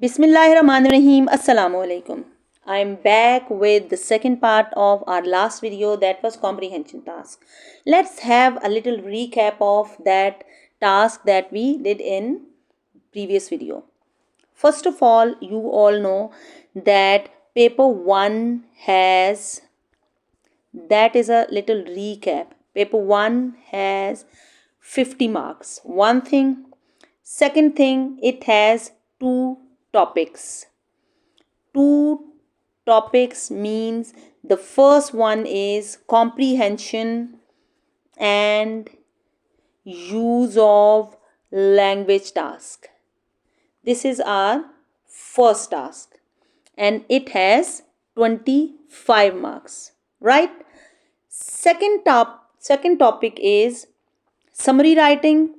Bismillahirrahmanirrahim. Assalamu alaikum. I'm back with the second part of our last video, that was comprehension task. Let's have a little recap of that task that we did in previous video. First of all, you all know that paper 1 has, that is a little recap. Paper 1 has 50 marks. One thing. Second thing, it has two topics. Two topics means the first one is comprehension and use of language task. This is our first task and it has 25 marks, right? Second topic is summary writing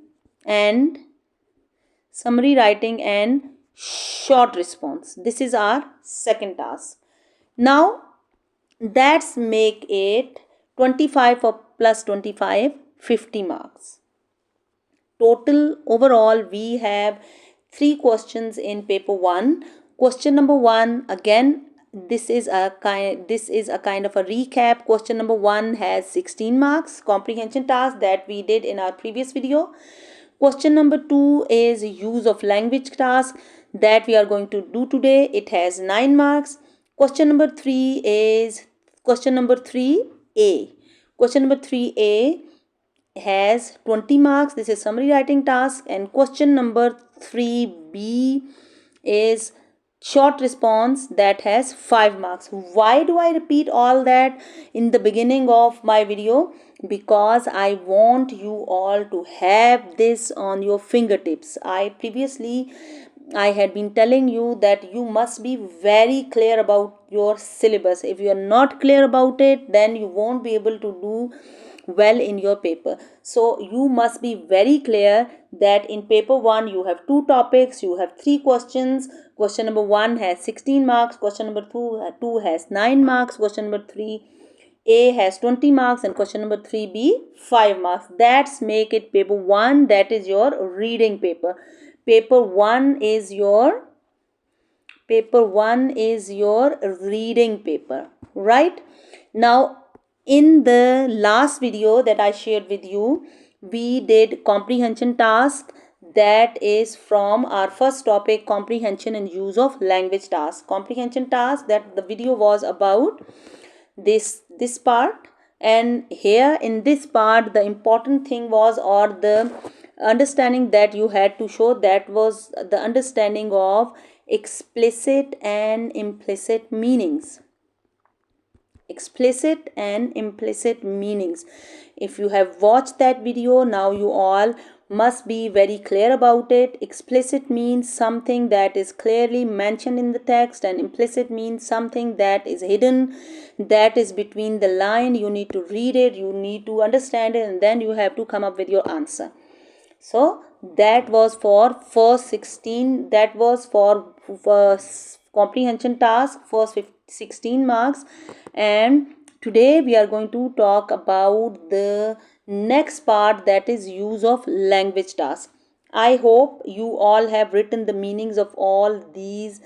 and short response. This is our second task. Now let's make it 25 for plus 25, 50 marks. Total overall we have 3 questions in paper 1. Question number 1, again this is a kind of a recap. Question number 1 has 16 marks, comprehension task that we did in our previous video. Question number 2 is use of language task that we are going to do today. It has 9 marks. Question number 3 is question number 3A. Question number 3A has 20 marks. This is summary writing task. And question number 3B is short response that has 5 marks. Why do I repeat all that in the beginning of my video? Because I want you all to have this on your fingertips. I had been telling you that you must be very clear about your syllabus. If you are not clear about it, then you won't be able to do well in your paper. So you must be very clear that in paper 1 you have 2 topics, you have 3 questions. Question number 1 has 16 marks, question number 2 has 9 marks, question number 3A has 20 marks, and question number 3B 5 marks. That's make it paper 1, that is your reading paper. Paper 1 is your reading paper, right? Now in the last video that I shared with you, we did comprehension task, that is from our first topic, comprehension and use of language task. Comprehension task, that the video was about this part, and here in this part the important thing was, or the understanding that you had to show, that was the understanding of explicit and implicit meanings. Explicit and implicit meanings. If you have watched that video, now you all must be very clear about it. Explicit means something that is clearly mentioned in the text, and implicit means something that is hidden, that is between the line. You need to read it, you need to understand it, and then you have to come up with your answer. So that was for first 16, that was for comprehension task, first 16 marks. And today we are going to talk about the next part, that is use of language task. I hope you all have written the meanings of all these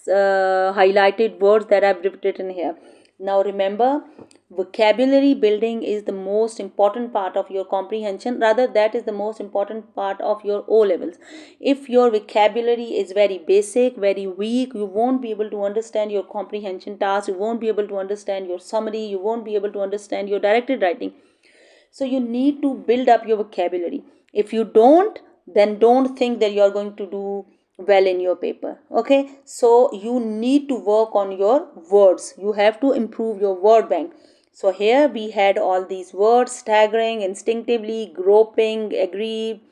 highlighted words that I've written here. Now remember, vocabulary building is the most important part of your comprehension. Rather, that is the most important part of your O levels. If your vocabulary is very basic, very weak, you won't be able to understand your comprehension task, you won't be able to understand your summary, you won't be able to understand your directed writing. So you need to build up your vocabulary. If you don't, then don't think that you are going to do well in your paper. Okay, so you need to work on your words. You have to improve your word bank. So here we had all these words: staggering, instinctively, groping, agree,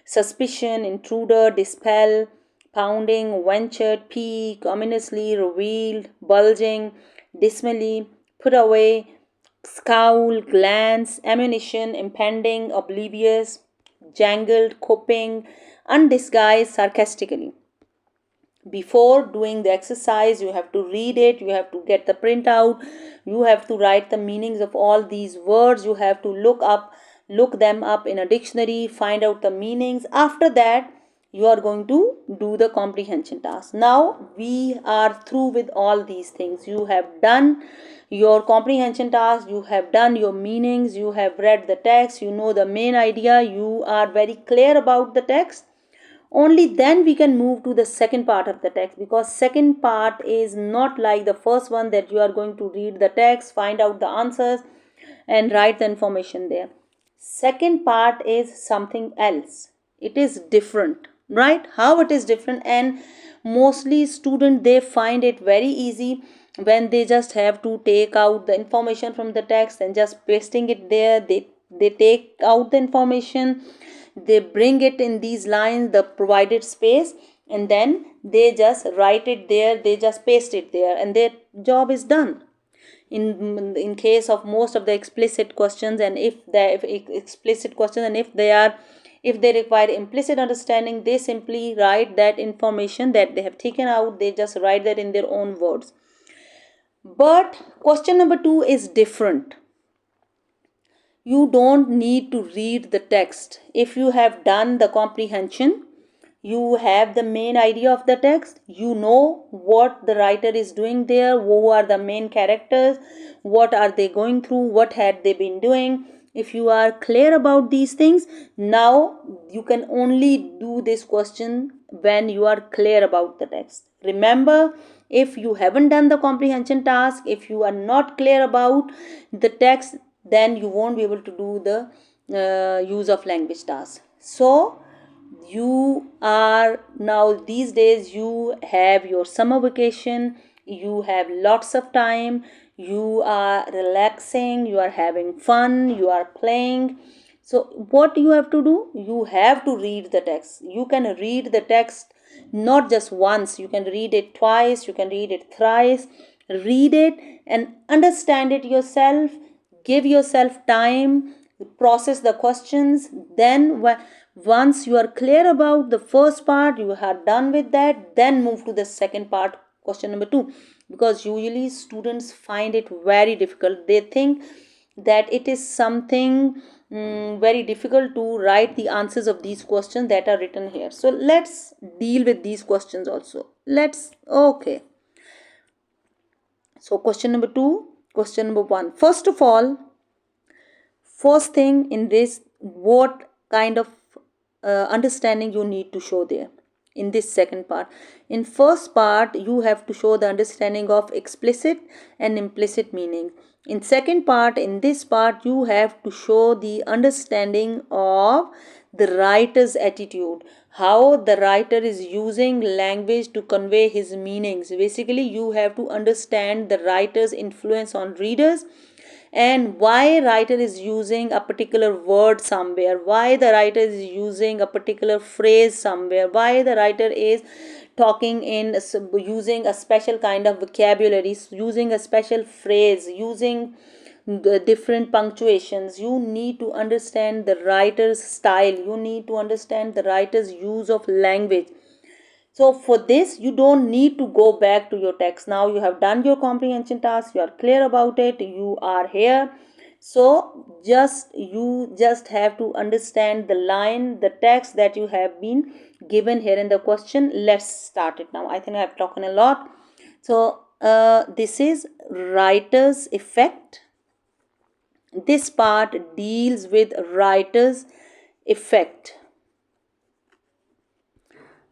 suspicion, intruder, dispel, pounding, ventured, peak, ominously, revealed, bulging, dismally, put away, scowl, glance, ammunition, impending, oblivious, jangled, coping, undisguised, sarcastically. Before doing the exercise, you have to read it, you have to get the printout, you have to write the meanings of all these words, you have to look them up in a dictionary, find out the meanings. After that, you are going to do the comprehension task. Now we are through with all these things. You have done your comprehension task, you have done your meanings, you have read the text, you know the main idea, you are very clear about the text. Only then we can move to the second part of the text, because second part is not like the first one that you are going to read the text, find out the answers and write the information there. Second part is something else. It is different, right? How it is different? And mostly student, they find it very easy when they just have to take out the information from the text and just pasting it there. They take out the information, they bring it in these lines, the provided space, and then they just write it there, they just paste it there, and their job is done. In case of most of the explicit questions, and if explicit questions, and if they require implicit understanding, they simply write that information that they have taken out, they just write that in their own words. But question number 2 is different. You don't need to read the text. If you have done the comprehension, you have the main idea of the text, you know what the writer is doing there, who are the main characters, what are they going through, what had they been doing. If you are clear about these things, now you can only do this question when you are clear about the text. Remember, if you haven't done the comprehension task, if you are not clear about the text, then you won't be able to do the use of language task. So you are now, these days you have your summer vacation, you have lots of time, you are relaxing, you are having fun, you are playing. So what you have to do, you have to read the text. You can read the text not just once, you can read it twice, you can read it thrice. Read it and understand it yourself, give yourself time, process the questions. Then once you are clear about the first part, you are done with that, then move to the second part, question number 2. Because usually students find it very difficult. They think that it is something very difficult to write the answers of these questions that are written here. So let's deal with these questions also. Okay. So question number 2, question number 1. First of all, first thing in this, what kind of understanding you need to show there in this second part. In first part, you have to show the understanding of explicit and implicit meaning. In second part, in this part, you have to show the understanding of the writer's attitude, how the writer is using language to convey his meanings. Basically, you have to understand the writer's influence on readers, and why writer is using a particular word somewhere, why the writer is using a particular phrase somewhere, why the writer is talking in using a special kind of vocabulary, using a special phrase, using the different punctuations. You need to understand the writer's style, you need to understand the writer's use of language. So for this, you don't need to go back to your text. Now you have done your comprehension task, you are clear about it, you are here. So you just have to understand the line, the text that you have been given here in the question. Let's start it now. I think I have talked a lot. So this is writer's effect. This part deals with writer's effect.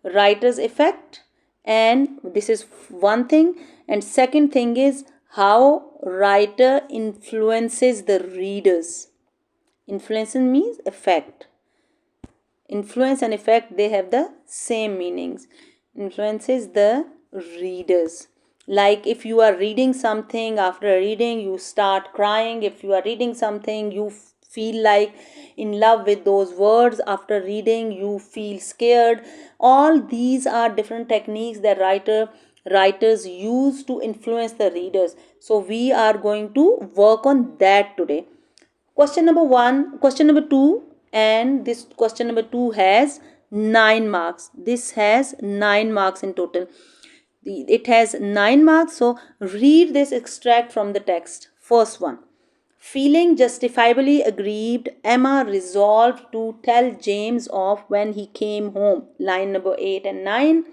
Writer's effect, and this is one thing. And second thing is how writer influences the readers. Influence means effect. Influence and effect, they have the same meanings. Influences the readers. Like if you are reading something, after reading you start crying. If you are reading something, you feel like in love with those words. After reading, you feel scared. All these are different techniques that writers use to influence the readers. So we are going to work on that today. Question number 1, question number 2, and this question number 2 has 9 marks. This has 9 marks in total. It has 9 marks. So read this extract from the text. First one. Feeling justifiably aggrieved, Emma resolved to tell James off when he came home. Line number 8 and 9.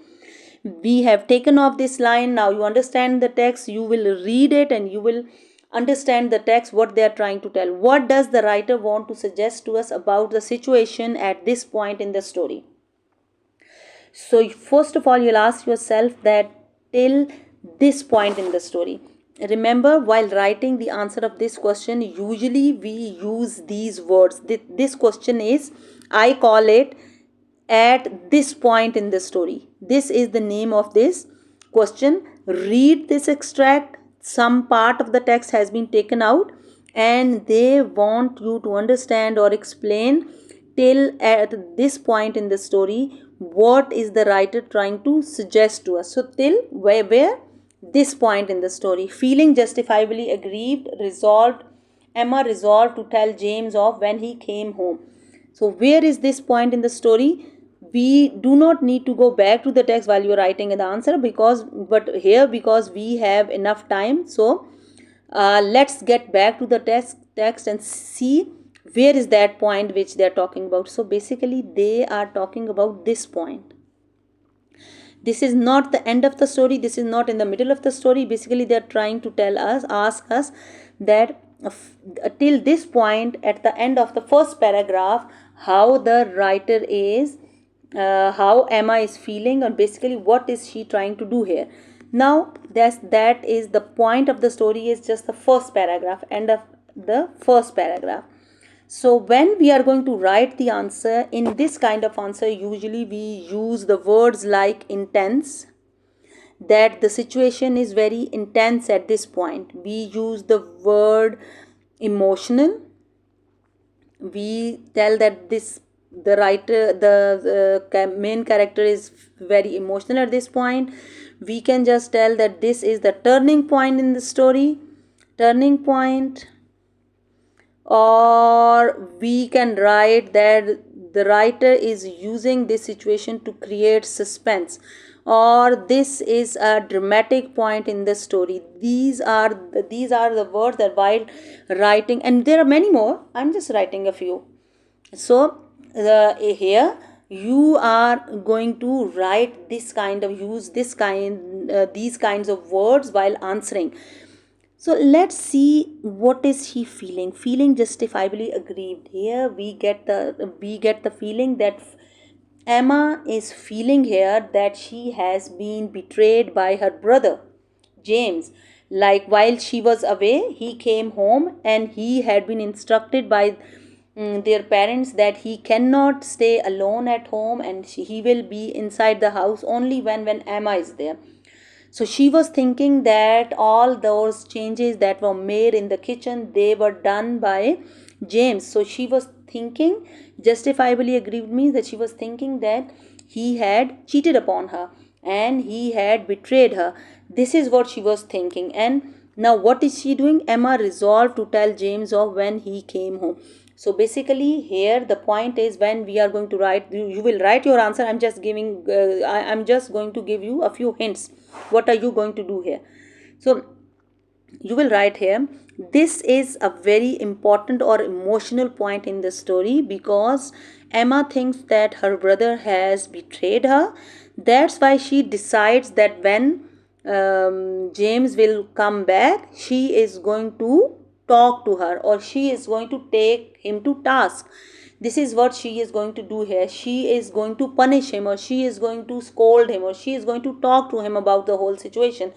We have taken off this line. Now you understand the text. You will read it and you will understand the text, what they are trying to tell. What does the writer want to suggest to us about the situation at this point in the story? So first of all, you'll ask yourself that till this point in the story. Remember, while writing the answer of this question, usually we use these words. This question is, I call it at this point in the story. This is the name of this question. Read this extract. Some part of the text has been taken out and they want you to understand or explain till at this point in the story what is the writer trying to suggest to us. So till where this point in the story. Feeling justifiably aggrieved, Emma resolved to tell James off when he came home. So where is this point in the story? We do not need to go back to the text while you are writing the answer, because we have enough time. So let's get back to the text and see where is that point which they are talking about. So basically they are talking about this point. This is not the end of the story. This is not in the middle of the story. Basically they are trying to ask us that till this point at the end of the first paragraph, how the writer is, how Emma is feeling, or basically what is she trying to do here. Now that is the point of the story, is just the first paragraph, end of the first paragraph. So when we are going to write the answer, in this kind of answer, usually we use the words like intense, that the situation is very intense at this point. We use the word emotional. We tell that the main character is very emotional at this point. We can just tell that this is the turning point in the story, turning point. Or we can write that the writer is using this situation to create suspense, or this is a dramatic point in the story. These are the words that while writing, and there are many more, I'm just writing a few. So here you are going to write these kinds of words while answering. So let's see, what is she feeling? Feeling justifiably aggrieved. Here we get the feeling that Emma is feeling here that she has been betrayed by her brother James. Like while she was away, he came home and he had been instructed by their parents that he cannot stay alone at home, and he will be inside the house only when Emma is there. So she was thinking that all those changes that were made in the kitchen, they were done by James. So she was thinking, justifiably aggrieved means that she was thinking that he had cheated upon her and he had betrayed her. This is what she was thinking. And now what is she doing? Emma resolved to tell James off when he came home. So basically here the point is, when we are going to write, you will write your answer. I'm just going to give you a few hints. What are you going to do here? So you will write here, this is a very important or emotional point in the story, because Emma thinks that her brother has betrayed her. That's why she decides that when James will come back, she is going to talk to her, or she is going to take him to task. This is what she is going to do here. She is going to punish him, or she is going to scold him, or she is going to talk to him about the whole situation,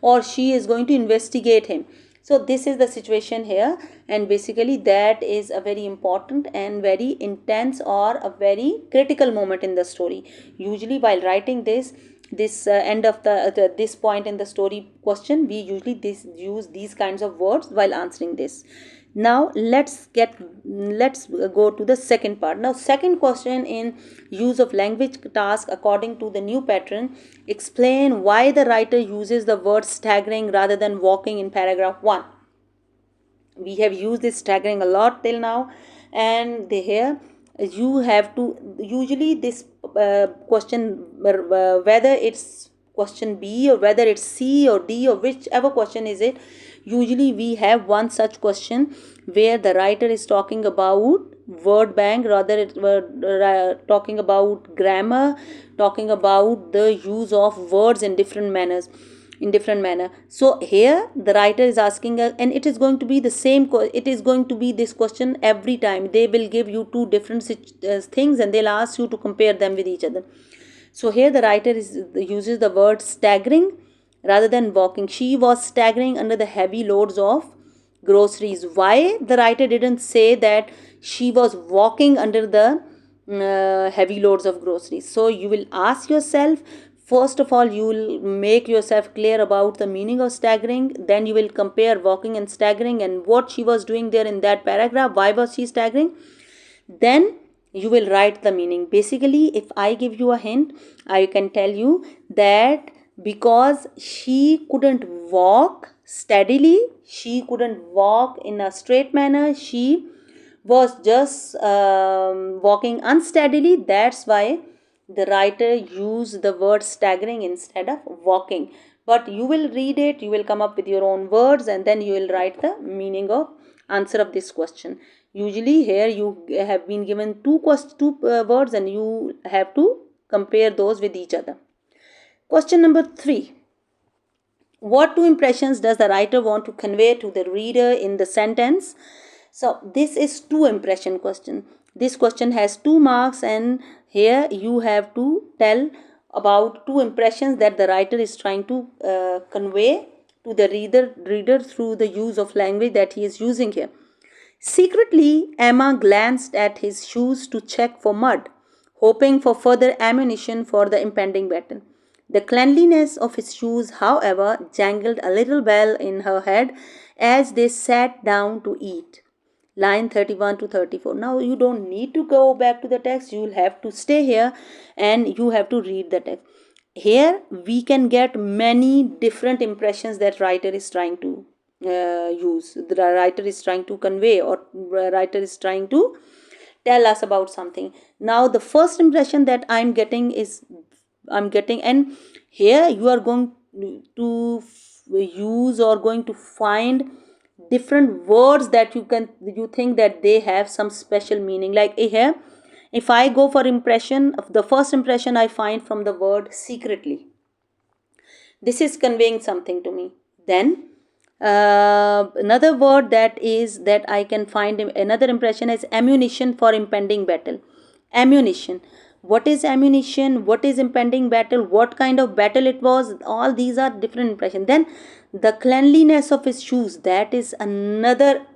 or she is going to investigate him. So this is the situation here, and basically that is a very important and very intense or a very critical moment in the story. Usually while writing this end of this point in the story question, we usually use these kinds of words while answering this. Now let's go to the second part. Now second question in use of language task according to the new pattern. Explain why the writer uses the word staggering rather than walking in paragraph 1. We have used this staggering a lot till now, and here you have to, usually this question, whether it's question B or whether it's C or D or whichever question is it. Usually we have one such question where the writer is talking about word bank, rather talking about grammar, talking about the use of words in different manner. So here the writer is asking and it is going to be the same, it is going to be this question every time. They will give you two different things and they'll ask you to compare them with each other. So here the writer uses the word staggering rather than walking. She was staggering under the heavy loads of groceries. Why the writer didn't say that she was walking under the heavy loads of groceries? So you will ask yourself, first of all, you will make yourself clear about the meaning of staggering. Then you will compare walking and staggering and what she was doing there in that paragraph. Why was she staggering? Then you will write the meaning. Basically, if I give you a hint, I can tell you that because she couldn't walk steadily, she couldn't walk in a straight manner, she was just walking unsteadily. That's why the writer used the word staggering instead of walking. But you will read it, you will come up with your own words, and then you will write the meaning of answer of this question. Usually here you have been given two words and you have to compare those with each other. Question number 3. What two impressions does the writer want to convey to the reader in the sentence? So this is two impression question. This question has 2 marks and here you have to tell about two impressions that the writer is trying to convey to the reader through the use of language that he is using here. Secretly, Emma glanced at his shoes to check for mud, hoping for further ammunition for the impending battle. The cleanliness of his shoes, however, jangled a little bell in her head as they sat down to eat. Line 31 to 34. Now you don't need to go back to the text, you will have to stay here and you have to read the text. Here we can get many different impressions that writer is trying to use, the writer is trying to convey, or writer is trying to tell us about something. Now the first impression that I'm getting, and here you are going to use or going to find different words that you think that they have some special meaning. Like here, if I go for impression, the first impression I find from the word secretly, this is conveying something to me. Then another word that I can find another impression is ammunition for impending battle. Ammunition. What is ammunition? What is impending battle? What kind of battle it was? All these are different impressions. Then the cleanliness of his shoes. That is another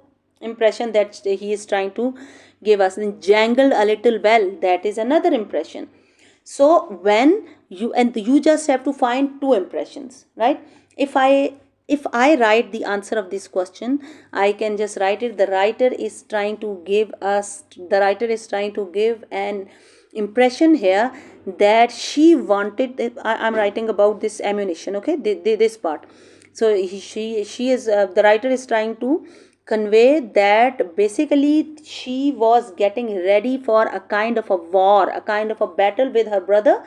impression that he is trying to give us. And jangled a little bell. That is another impression. So when you just have to find two impressions, right? If I write the answer of this question, I can just write it. The writer is trying to give an impression here that she wanted. I'm writing about this ammunition, okay, this part. So the writer is trying to convey that basically she was getting ready for a kind of a war, a kind of a battle with her brother,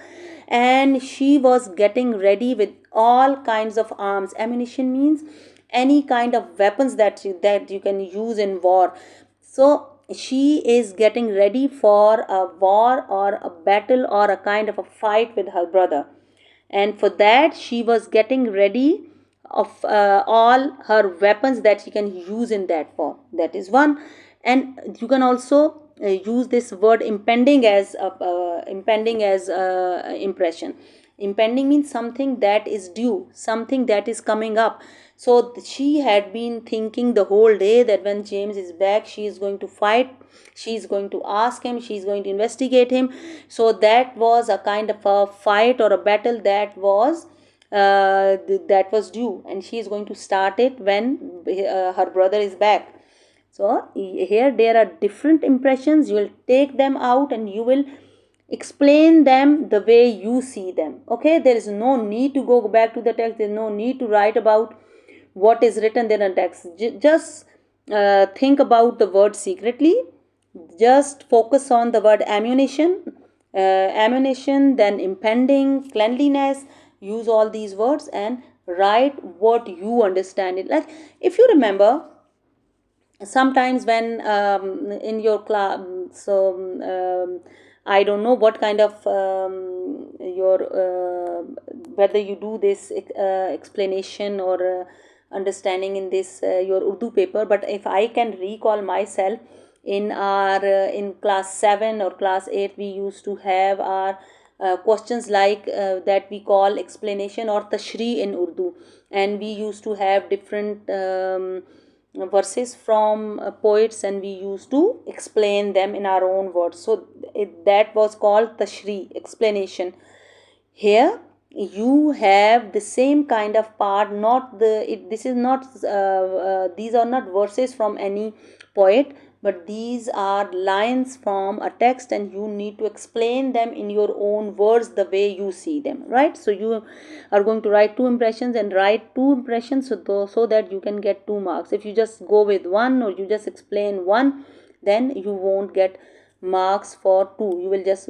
and she was getting ready with all kinds of arms. Ammunition means any kind of weapons that you can use in war. So she is getting ready for a war or a battle or a kind of a fight with her brother, and for that she was getting ready of all her weapons that she can use in that war. That is one. And you can also use this word impending as impression. Impending means something that is due, something that is coming up. So she had been thinking the whole day that when James is back, she is going to fight, she is going to ask him, she is going to investigate him. So that was a kind of a fight or a battle that was due, and she is going to start it when her brother is back. So here there are different impressions. You will take them out and you will explain them the way you see them. Okay, there is no need to go back to the text. There is no need to write about what is written there in text. Just think about the word secretly. Just focus on the word ammunition, then impending, cleanliness, use all these words and write what you understand it. Like if you remember, sometimes when in your class, so I don't know what kind of your whether you do this explanation or understanding in this your Urdu paper, but if I can recall myself, in our in class 7 or class 8 we used to have our questions like that we call explanation or tashri in Urdu, and we used to have different verses from poets, and we used to explain them in our own words. So that was called tashri, explanation. Here you have the same kind of part, not this is not these are not verses from any poet, but these are lines from a text, and you need to explain them in your own words the way you see them, right? So you are going to write two impressions and write two impressions, so that you can get 2 marks. If you just go with one or you just explain one, then you won't get marks for two, you will just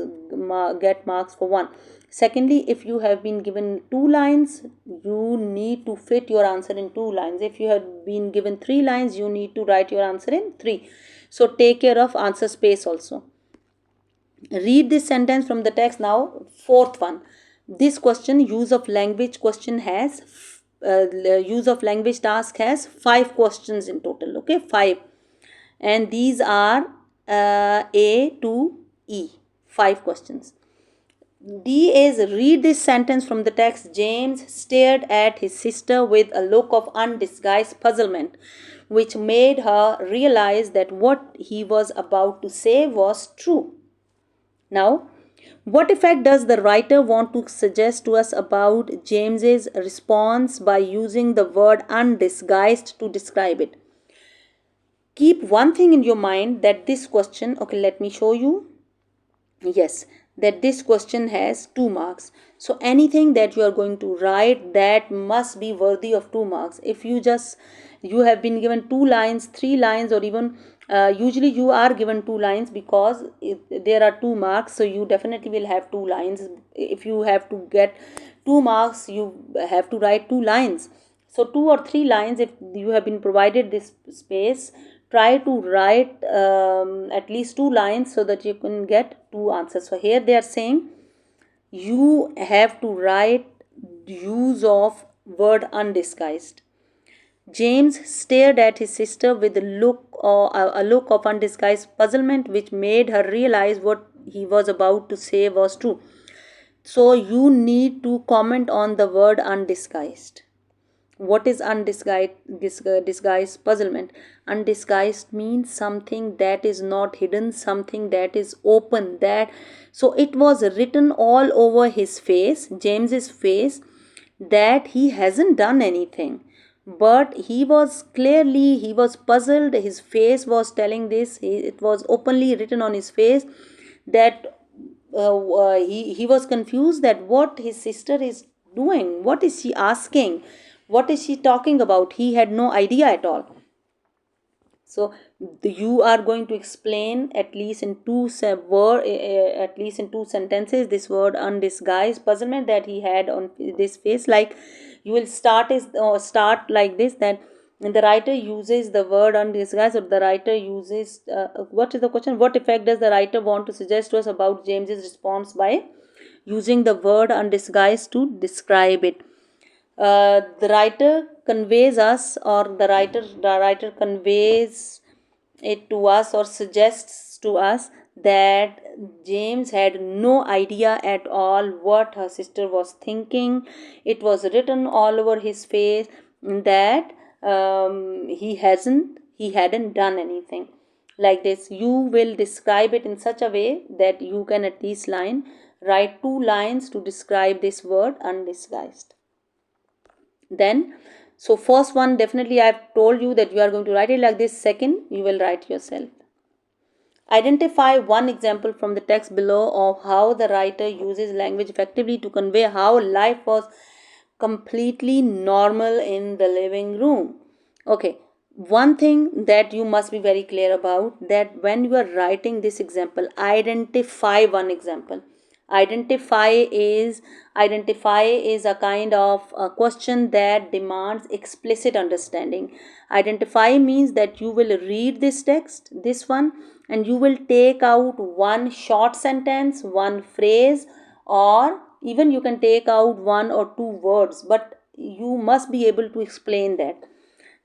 get marks for one. Secondly, if you have been given 2 lines, you need to fit your answer in 2 lines. If you have been given 3 lines, you need to write your answer in 3. So take care of answer space also. Read this sentence from the text. Now fourth one, this question, use of language question, has use of language task has 5 questions in total. Okay, 5, and these are A to E, 5 questions. D is, read this sentence from the text. James stared at his sister with a look of undisguised puzzlement, which made her realize that what he was about to say was true. Now, what effect does the writer want to suggest to us about James's response by using the word undisguised to describe it? Keep one thing in your mind, that this question, okay, let me show you. Yes, that this question has 2 marks. So anything that you are going to write, that must be worthy of 2 marks. If you have been given 2 lines, 3 lines, or even usually you are given 2 lines, because there are 2 marks, so you definitely will have 2 lines. If you have to get 2 marks, you have to write 2 lines. So 2 or 3 lines, if you have been provided this space, try to write at least 2 lines so that you can get 2 answers. So here they are saying you have to write use of word undisguised. James stared at his sister with a look of undisguised puzzlement, which made her realize what he was about to say was true. So you need to comment on the word undisguised. What is disguised puzzlement? Undisguised means something that is not hidden, something that is open. That, so it was written all over his face, James's face, that he hasn't done anything, but he was puzzled. His face was telling this. It was openly written on his face that he was confused that what his sister is doing, what is she asking, what is she talking about. He had no idea at all. So you are going to explain at least in at least in 2 sentences this word undisguised puzzlement that he had on this face. Like you will start like this, that the writer uses the word undisguised, or the writer uses what is the question, what effect does the writer want to suggest to us about James's response by using the word undisguised to describe it. The writer conveys us, or the writer conveys it to us, or suggests to us that James had no idea at all what her sister was thinking. It was written all over his face that he hadn't done anything. Like this, you will describe it in such a way that you can at least write 2 lines to describe this word undisguised. Then, so first one, definitely I've told you that you are going to write it like this. Second, you will write yourself. Identify one example from the text below of how the writer uses language effectively to convey how life was completely normal in the living room. Okay, one thing that you must be very clear about, that when you are writing this example, identify one example. Identify is a kind of a question that demands explicit understanding. Identify means that you will read this text, this one, and you will take out one short sentence, one phrase, or even you can take out one or two words, but you must be able to explain that.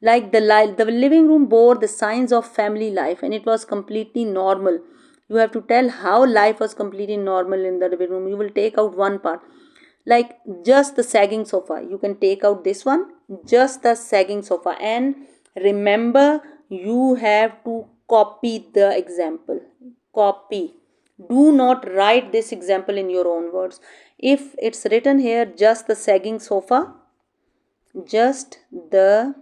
Like the living room bore the signs of family life and it was completely normal. You have to tell how life was completely normal in the living room. You will take out one part. Like just the sagging sofa. You can take out this one, just the sagging sofa. And remember, you have to copy the example. Copy. Do not write this example in your own words. If it's written here, just the sagging sofa, just the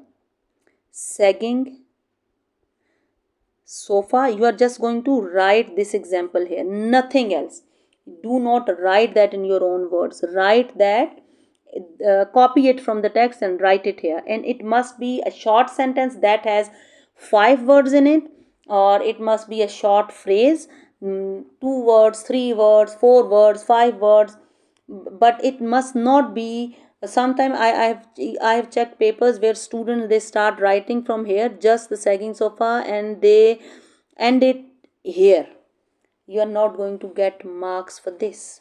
sagging sofa, you are just going to write this example here, nothing else. Do not write that in your own words. Write that, copy it from the text and write it here. And it must be a short sentence that has 5 words in it, or it must be a short phrase, 2 words, 3 words, 4 words, 5 words, but it must not be. Sometime I have checked papers where students, they start writing from here, just the sagging sofa, and they end it here. You are not going to get marks for this.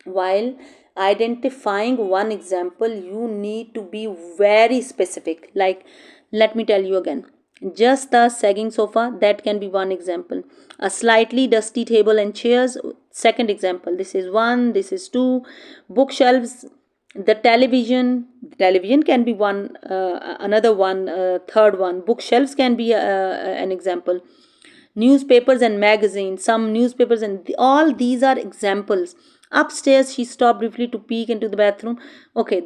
While identifying one example, you need to be very specific. Like, let me tell you again, just the sagging sofa, that can be one example. A slightly dusty table and chairs, second example. This is one, this is two. Bookshelves, the television can be one, another one, third one. Bookshelves can be an example. Newspapers and magazines, some newspapers, and all these are examples. Upstairs, she stopped briefly to peek into the bathroom. Okay,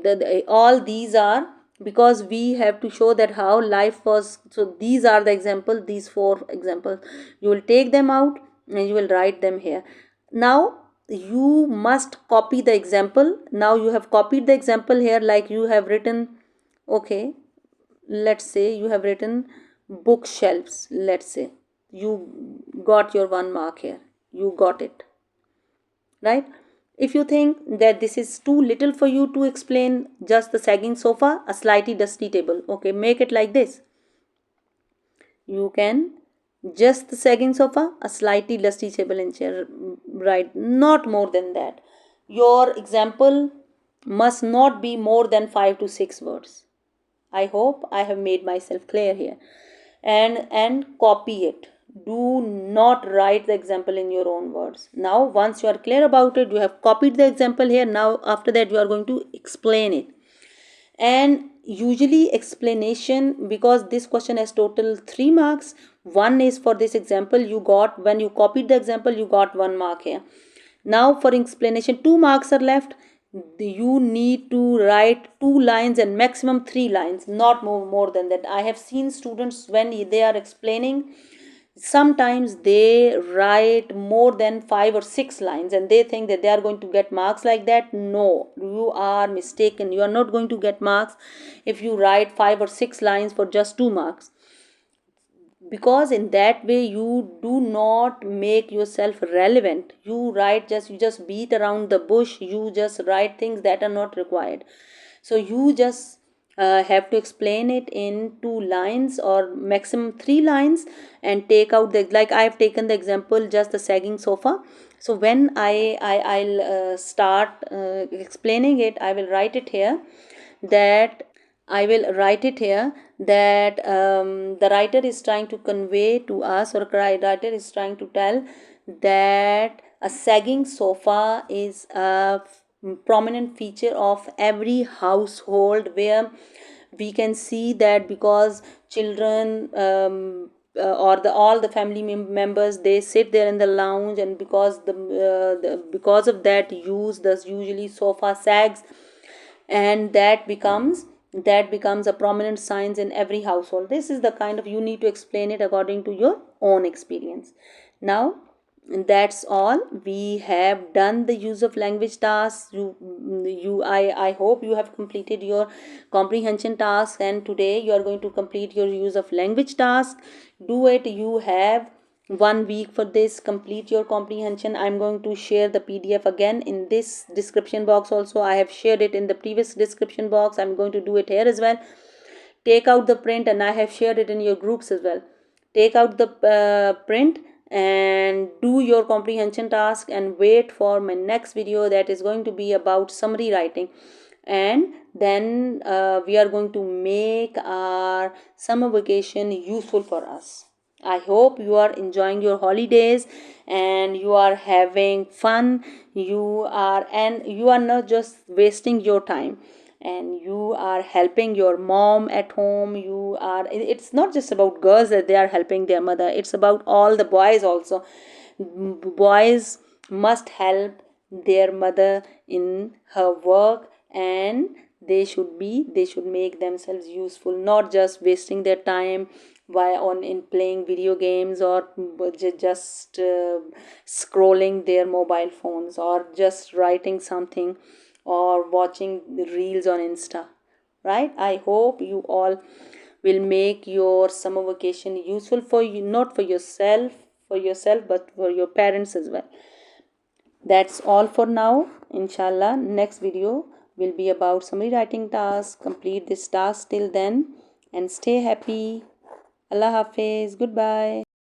all these are, because we have to show that how life was. So these are the examples, these 4 examples. You will take them out and you will write them here. Now you must copy the example. Now you have copied the example here, like you have written, okay, let's say you have written bookshelves. Let's say you got your 1 mark here, you got it, right? If you think that this is too little for you to explain just the sagging sofa, a slightly dusty table, okay, make it like this. You can just the sagging sofa, a slightly dusty table and chair, right? Not more than that. Your example must not be more than 5 to 6 words. I hope I have made myself clear here. And copy it. Do not write the example in your own words. Now, once you are clear about it, you have copied the example here. Now, after that, you are going to explain it. And usually explanation, because this question has total 3 marks, one is for this example you got, when you copied the example, you got 1 mark here. Now for explanation, 2 marks are left. You need to write 2 lines and maximum 3 lines, not more than that. I have seen students, when they are explaining, sometimes they write more than 5 or 6 lines and they think that they are going to get marks like that. No, you are mistaken. You are not going to get marks if you write 5 or 6 lines for just 2 marks, because in that way you do not make yourself relevant. You just beat around the bush. You just write things that are not required. So you just have to explain it in 2 lines or maximum 3 lines, and take out the, like I have taken the example just the sagging sofa. So when I'll start explaining it, I will write it here that the writer is trying to convey to us, or writer is trying to tell that a sagging sofa is a prominent feature of every household, where we can see that because children, or all the family members, they sit there in the lounge, and because of that use, thus usually sofa sags, and that becomes a prominent sign in every household. This is the kind of, you need to explain it according to your own experience. Now that's all. We have done the use of language tasks. I hope you have completed your comprehension task, and today you are going to complete your use of language task. Do it. You have 1 week for this. Complete your comprehension. I'm going to share the PDF again in this description box also. I have shared it in the previous description box. I'm going to do it here as well. Take out the print, and I have shared it in your groups as well. Take out the print and do your comprehension task, and wait for my next video that is going to be about summary writing. And then we are going to make our summer vacation useful for us. I hope you are enjoying your holidays and you are having fun. You are not just wasting your time, and you are helping your mom at home. It's not just about girls that they are helping their mother, it's about all the boys also. Boys must help their mother in her work, and they should make themselves useful, not just wasting their time in playing video games, or just scrolling their mobile phones, or just writing something, or watching the reels on Insta, right? I hope you all will make your summer vacation useful for you, not for yourself, but for your parents as well. That's all for now. Inshallah, next video will be about summary writing task. Complete this task till then and stay happy. Allah Hafiz. Goodbye.